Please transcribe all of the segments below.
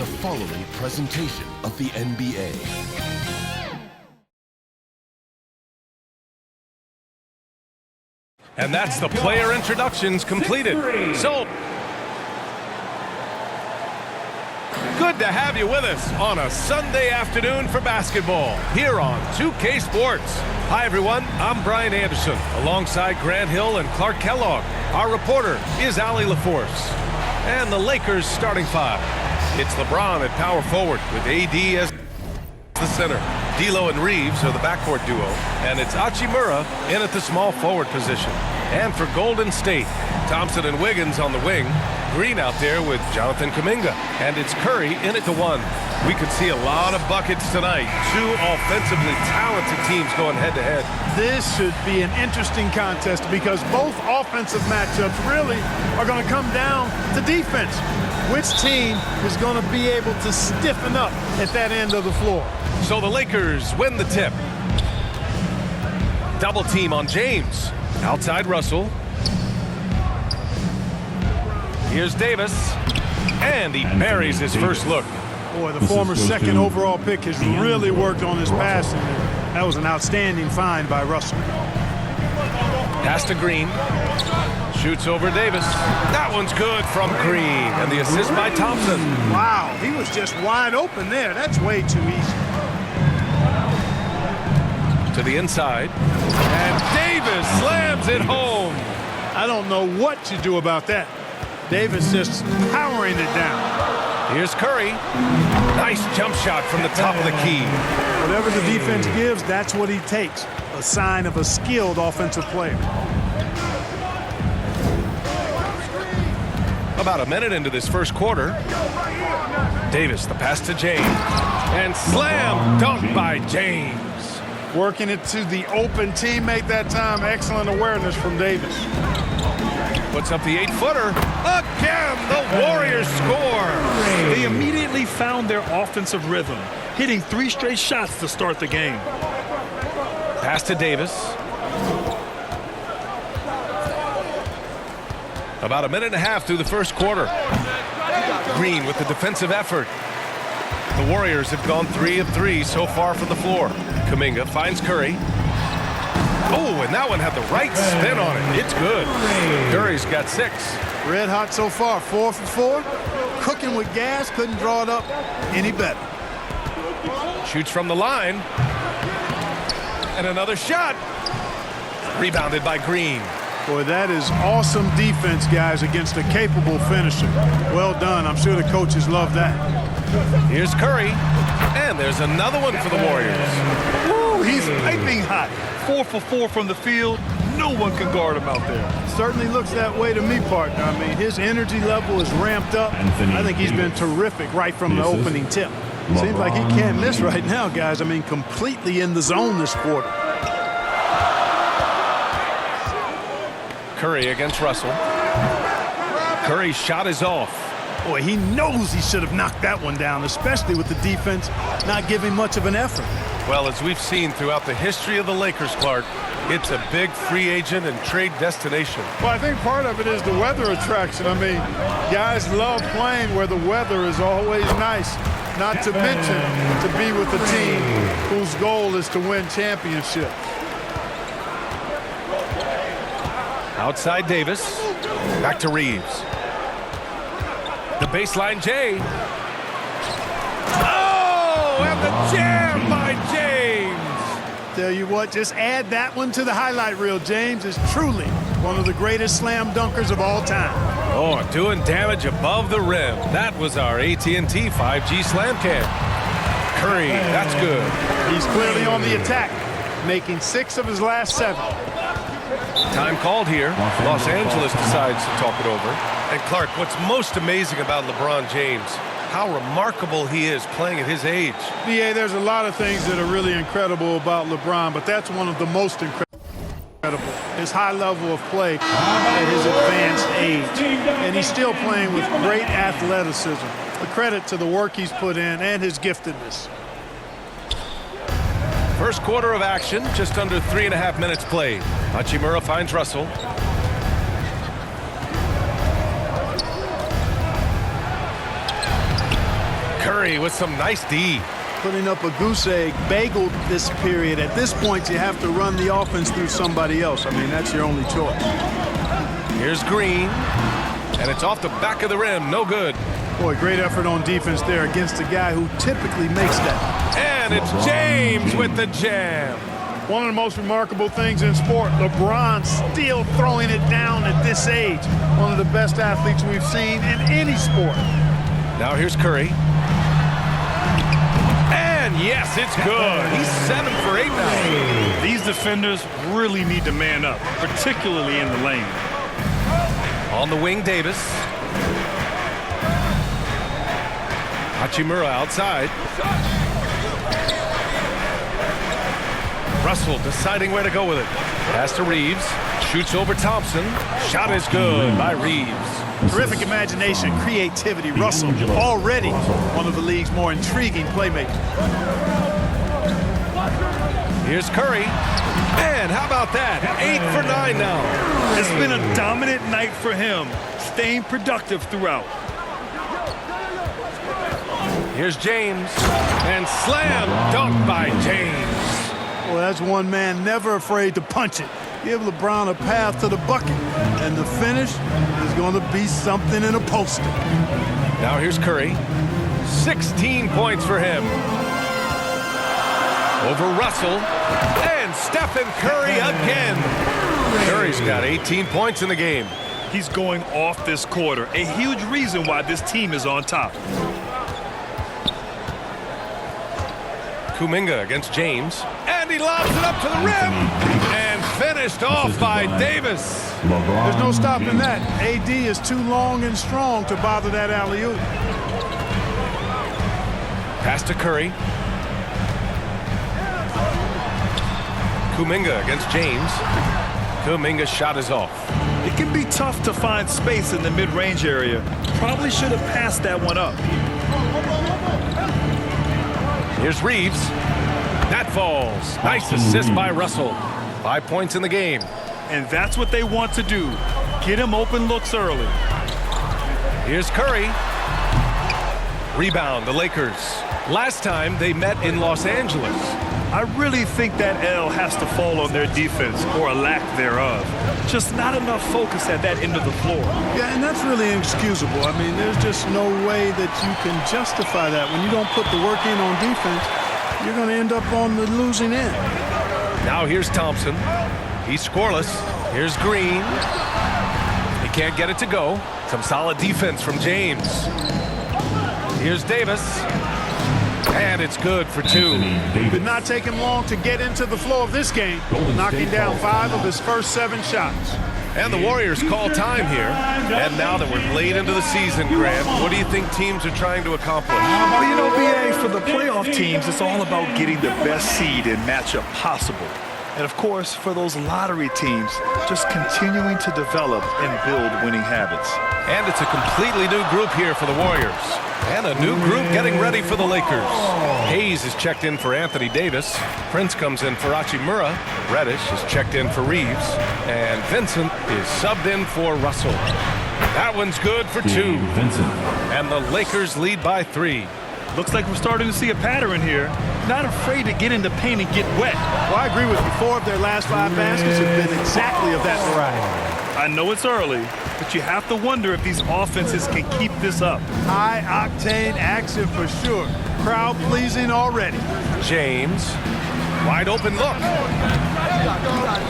the following presentation of the NBA. And that's the player introductions completed. So, good to have you with us on a Sunday afternoon for basketball here on 2K Sports. Hi everyone, I'm Brian Anderson alongside Grant Hill and Clark Kellogg. Our reporter is Allie LaForce. And the Lakers starting five. It's LeBron at power forward with AD as the center. D'Lo and Reeves are the backcourt duo, and it's Hachimura in at the small forward position. And for Golden State, Thompson and Wiggins on the wing, Green out there with Jonathan Kuminga, and it's Curry in at the one. We could see a lot of buckets tonight. Two offensively talented teams going head-to-head. This should be an interesting contest because both offensive matchups really are going to come down to defense. Which team is going to be able to stiffen up at that end of the floor? So the Lakers win the tip. Double team on James. Outside Russell. Here's Davis. And he buries his first look. Boy, the former second overall pick has really worked on his passing. That was an outstanding find by Russell. Pass to Green. Shoots over Davis. That one's good from Green. And the assist by Thompson. Wow, he was just wide open there. That's way too easy. To the inside. And Davis slams it home. I don't know what to do about that. Davis just powering it down. Here's Curry. Nice jump shot from the top of the key. Whatever the defense gives, that's what he takes. A sign of a skilled offensive player. About a minute into this first quarter. Davis, the pass to James. And slam dunk by James. Working it to the open teammate that time. Excellent awareness from Davis. Puts up the 8-footer. Again, the Warriors score. They immediately found their offensive rhythm, hitting 3 straight shots to start the game. Pass to Davis. About a minute and a half through the first quarter. Green with the defensive effort. The Warriors have gone 3 of 3 so far from the floor. Kuminga finds Curry. Oh, and that one had the right spin on it. It's good. Curry's got 6. Red hot so far, 4 for 4. Cooking with gas, couldn't draw it up any better. Shoots from the line. And another shot. Rebounded by Green. Boy, that is awesome defense, guys, against a capable finisher. Well done. I'm sure the coaches love that. Here's Curry. And there's another one for the Warriors. Woo, he's piping hot. 4 for 4 from the field. No one can guard him out there. Certainly looks that way to me, partner. I mean, his energy level is ramped up. I think he's been terrific right from the opening tip. Seems like he can't miss right now, guys. I mean, completely in the zone this quarter. Curry against Russell. Curry's shot is off. Boy, he knows he should have knocked that one down, especially with the defense not giving much of an effort. Well, as we've seen throughout the history of the Lakers, Clark, it's a big free agent and trade destination. Well, I think part of it is the weather attraction. I mean, guys love playing where the weather is always nice, not to mention to be with a team whose goal is to win championships. Outside Davis. Back to Reeves. The baseline J. Oh, and the jam by James. Tell you what, just add that one to the highlight reel. James is truly one of the greatest slam dunkers of all time. Oh, doing damage above the rim. That was our AT&T 5G slam cam. Curry, that's good. He's clearly on the attack, making 6 of his last 7. Time called here. Los Angeles decides to talk it over. And Clark, what's most amazing about LeBron James, how remarkable he is playing at his age. BA, there's a lot of things that are really incredible about LeBron, but that's one of the most incredible. His high level of play at his advanced age. And he's still playing with great athleticism. A credit to the work he's put in and his giftedness. First quarter of action, just under 3.5 minutes played. Hachimura finds Russell. Curry with some nice D. Putting up a goose egg, bageled this period. At this point, you have to run the offense through somebody else. I mean, that's your only choice. Here's Green, and it's off the back of the rim. No good. Boy, great effort on defense there against a guy who typically makes that. And it's James with the jam. One of the most remarkable things in sport, LeBron still throwing it down at this age. One of the best athletes we've seen in any sport. Now here's Curry. And yes, it's good. He's 7 for 8 now. These defenders really need to man up, particularly in the lane. On the wing, Davis. Hachimura outside. Russell deciding where to go with it. Pass to Reeves. Shoots over Thompson. Shot is good by Reeves. Terrific imagination, creativity. Russell already one of the league's more intriguing playmakers. Here's Curry. And how about that? 8 for 9 now. It's been a dominant night for him, staying productive throughout. Here's James. And slam dunk by James. Well, that's one man never afraid to punch it. Give LeBron a path to the bucket. And the finish is going to be something in a poster. Now here's Curry. 16 points for him. Over Russell. And Stephen Curry again. Curry's got 18 points in the game. He's going off this quarter, a huge reason why this team is on top. Kuminga against James. And he lobs it up to the rim. And finished off by Davis. There's no stopping that. AD is too long and strong to bother that alley-oop. Pass to Curry. Kuminga against James. Kuminga's shot is off. It can be tough to find space in the mid-range area. Probably should have passed that one up. Here's Reeves. That falls. Nice assist by Russell. 5 points in the game. And that's what they want to do. Get him open looks early. Here's Curry. Rebound, the Lakers. Last time they met in Los Angeles. I really think that L has to fall on their defense, or a lack thereof. Just not enough focus at that end of the floor. Yeah, and that's really inexcusable. I mean, there's just no way that you can justify that. When you don't put the work in on defense, you're going to end up on the losing end. Now here's Thompson. He's scoreless. Here's Green. He can't get it to go. Some solid defense from James. Here's Davis. And it's good for 2. Did not take him long to get into the flow of this game, knocking down 5 of his first 7 shots. And the Warriors call time here. And now that we're late into the season, Grant, what do you think teams are trying to accomplish? Well, you know, BA, for the playoff teams, it's all about getting the best seed and matchup possible. And, of course, for those lottery teams, just continuing to develop and build winning habits. And it's a completely new group here for the Warriors. And a new group getting ready for the Lakers. Hayes is checked in for Anthony Davis. Prince comes in for Hachimura. Reddish is checked in for Reeves. And Vincent is subbed in for Russell. That one's good for 2. And the Lakers lead by 3. Looks like we're starting to see a pattern here. Not afraid to get in the paint and get wet. Well, I agree with you. 4 of their last 5 baskets have been exactly of that variety. I know it's early, but you have to wonder if these offenses can keep this up. High-octane action for sure. Crowd-pleasing already. James. Wide open look.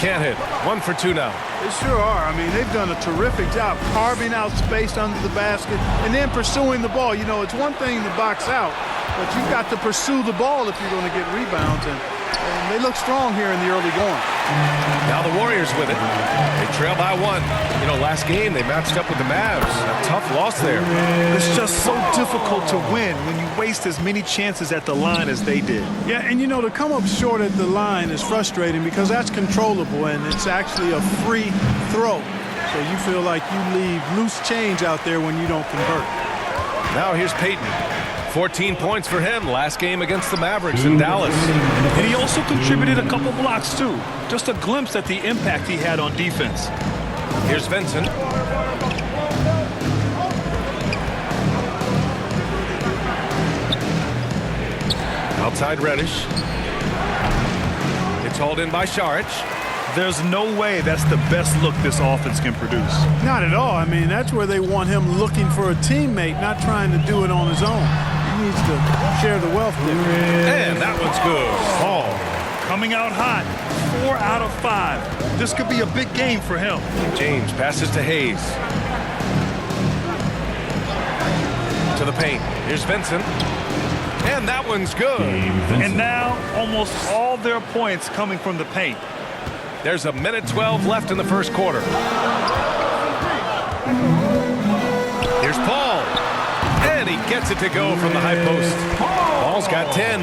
Can't hit. 1 for 2 now. They sure are. I mean, they've done a terrific job carving out space under the basket and then pursuing the ball. You know, it's one thing to box out, but you've got to pursue the ball if you're going to get rebounds. And they look strong here in the early going. Now the Warriors with it. They trail by 1. You know, last game they matched up with the Mavs. A tough loss there. It's just so difficult to win when you waste as many chances at the line as they did. Yeah, and you know, to come up short at the line is frustrating because that's controllable and it's actually a free throw. So you feel like you leave loose change out there when you don't convert. Now here's Peyton. 14 points for him last game against the Mavericks in Dallas. And he also contributed a couple blocks, too. Just a glimpse at the impact he had on defense. Here's Vincent. Outside Reddish. It's hauled in by Saric. There's no way that's the best look this offense can produce. Not at all. I mean, that's where they want him looking for a teammate, not trying to do it on his own. He needs to share the wealth there. And that one's good. Paul. Coming out hot, 4 out of 5. This could be a big game for him. James passes to Hayes. To the paint. Here's Vincent. And that one's good. And now almost all their points coming from the paint. There's 1:12 left in the first quarter. Here's Paul. And he gets it to go from the high post. Paul's got 10.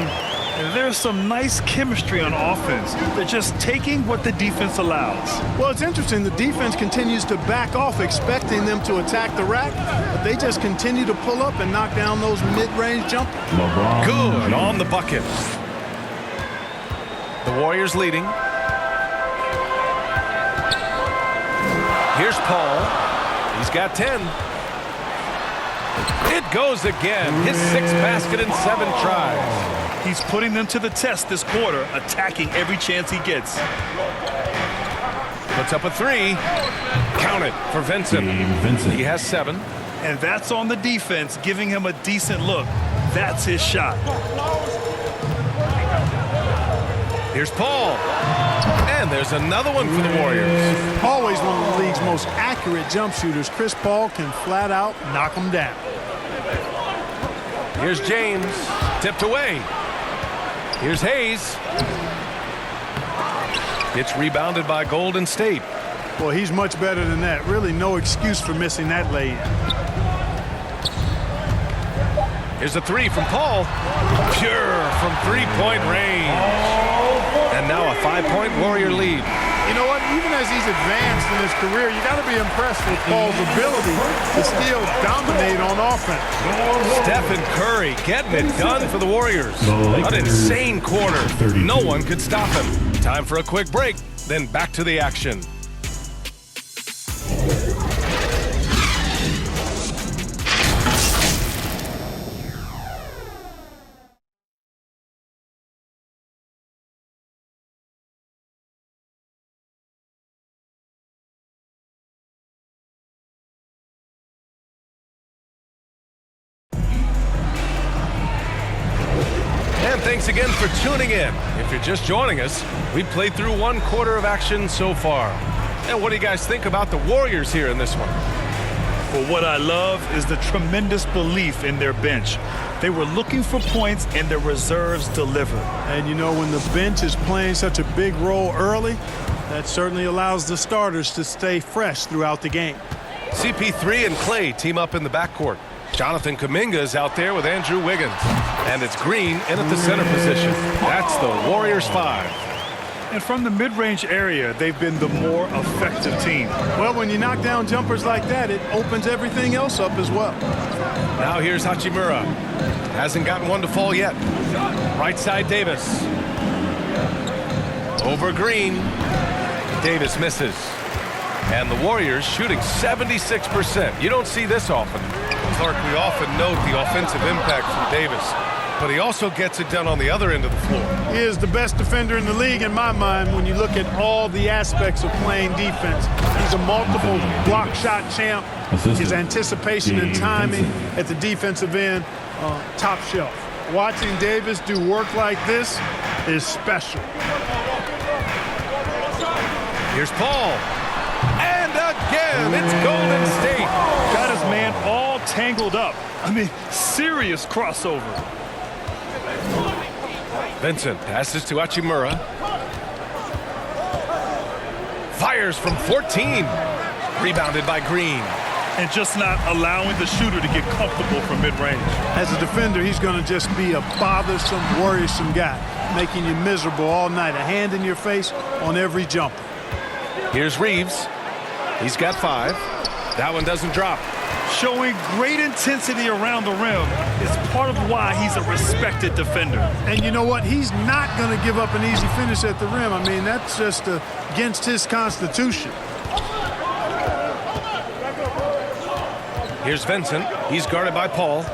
There's some nice chemistry on offense. They're just taking what the defense allows. Well, it's interesting. The defense continues to back off, expecting them to attack the rack, but they just continue to pull up and knock down those mid-range jumpers. Good on the bucket. The Warriors leading. Here's Paul. He's got 10. It goes again. His 6th basket in 7 tries. He's putting them to the test this quarter, attacking every chance he gets. Puts up a 3. Count it for Vincent. He has 7. And that's on the defense, giving him a decent look. That's his shot. Here's Paul. And there's another one for the Warriors. Always one of the league's most accurate jump shooters. Chris Paul can flat out knock them down. Here's James. Tipped away. Here's Hayes. It's rebounded by Golden State. Well, he's much better than that. Really no excuse for missing that lay-in. Here's a 3 from Paul. Pure from 3-point range. And now a 5-point Warrior lead. You know what? Even as he's advanced in his career, you got to be impressed with Paul's ability to still dominate on offense. Stephen Curry getting it done for the Warriors. An insane quarter. No one could stop him. Time for a quick break, then back to the action. And thanks again for tuning in. If you're just joining us, we played through 1 quarter of action so far. And what do you guys think about the Warriors here in this one? Well, what I love is the tremendous belief in their bench. They were looking for points, and their reserves delivered. And you know, when the bench is playing such a big role early, that certainly allows the starters to stay fresh throughout the game. CP3 and Clay team up in the backcourt. Jonathan Kuminga is out there with Andrew Wiggins. And it's Green in at the center position. That's the Warriors 5. And from the mid-range area, they've been the more effective team. Well, when you knock down jumpers like that, it opens everything else up as well. Now here's Hachimura. Hasn't gotten one to fall yet. Right side Davis. Over Green. Davis misses. And the Warriors shooting 76%. You don't see this often. Clark, we often note the offensive impact from Davis, but he also gets it done on the other end of the floor. He is the best defender in the league in my mind when you look at all the aspects of playing defense. He's a multiple block shot champ. His anticipation and timing at the defensive end, top shelf. Watching Davis do work like this is special. Here's Paul. And again, it's Golden State. Got his man all tangled up. I mean, serious crossover. Vincent passes to Hachimura. Fires from 14. Rebounded by Green. And just not allowing the shooter to get comfortable from mid-range. As a defender, he's going to just be a bothersome, worrisome guy, making you miserable all night, a hand in your face on every jumper. Here's Reeves. He's got 5. That one doesn't drop. Showing great intensity around the rim is part of why he's a respected defender. And you know what? He's not going to give up an easy finish at the rim. I mean, that's just against his constitution. Here's Vincent. He's guarded by Paul.